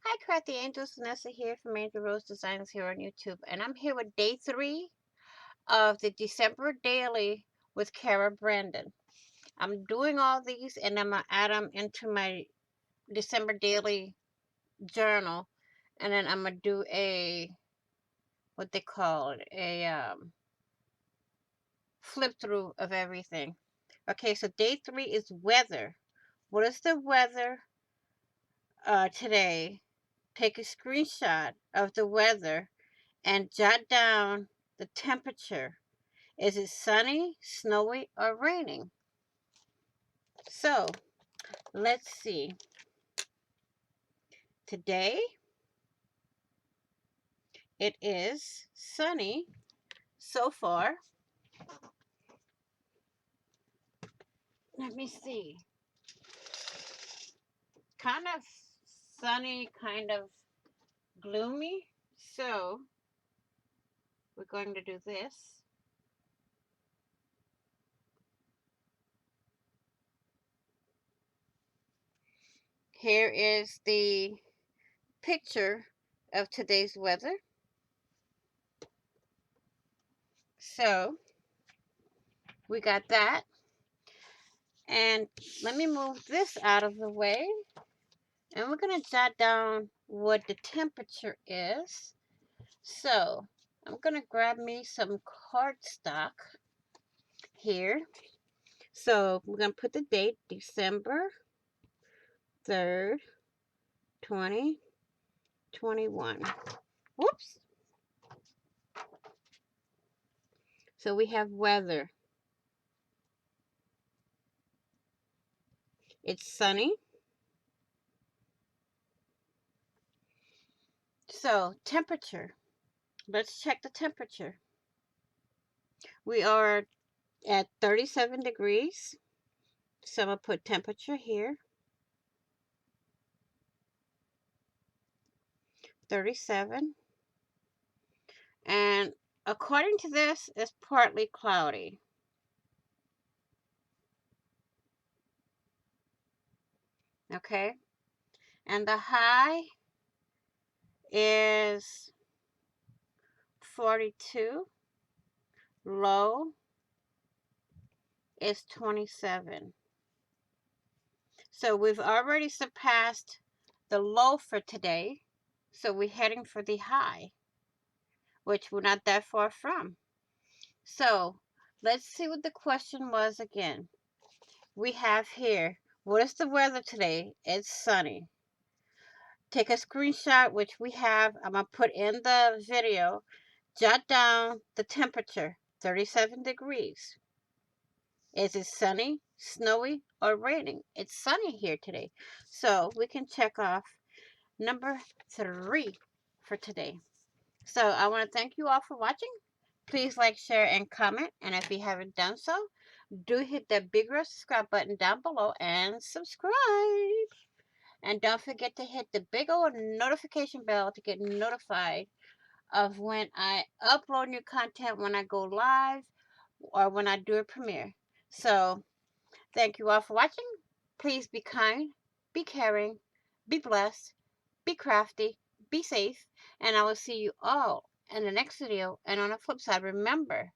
Hi, Crafty Angels. Vanessa here from Angel Rose Designs here on YouTube. And I'm here with day 3 of the December Daily with Cara Brandon. I'm doing all these and I'm going to add them into my December Daily journal. And then I'm going to do what they call it, flip through of everything. Okay, so day 3 is weather. What is the weather today? Take a screenshot of the weather and jot down the temperature. Is it sunny, snowy, or raining? So, let's see. Today, it is sunny so far. Let me see. Kind of sunny, kind of gloomy. So, we're going to do this. Here is the picture of today's weather. So, we got that. And let me move this out of the way. And we're going to jot down what the temperature is. So, I'm going to grab me some cardstock here. So, we're going to put the date, December 3rd, 2021. Whoops. So, we have weather. It's sunny. So, temperature. Let's check the temperature. We are at 37 degrees. So, I'm going to put temperature here. 37. And according to this, it's partly cloudy. Okay. And the high is 42. Low is 27. So we've already surpassed the low for today. So we're heading for the high, which we're not that far from. So let's see what the question was again. We have here, what is the weather today? It's sunny. Take a screenshot, which we have. I'm going to put in the video. Jot down the temperature, 37 degrees. Is it sunny, snowy, or raining? It's sunny here today. So we can check off number 3 for today. So I want to thank you all for watching. Please like, share, and comment. And if you haven't done so, do hit that big red subscribe button down below and subscribe. And don't forget to hit the big old notification bell to get notified of when I upload new content, when I go live, or when I do a premiere. So, thank you all for watching. Please be kind, be caring, be blessed, be crafty, be safe, and I will see you all in the next video. And on the flip side, remember,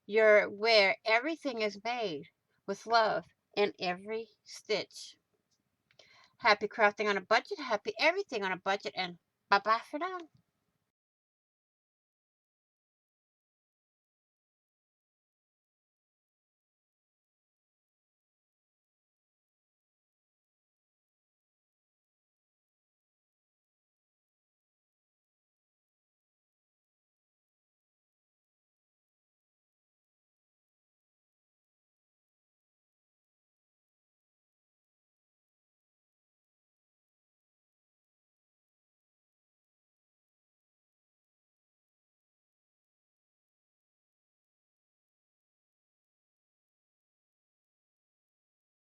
you're where everything is made with love in every stitch. Happy crafting on a budget, happy everything on a budget, and bye-bye for now.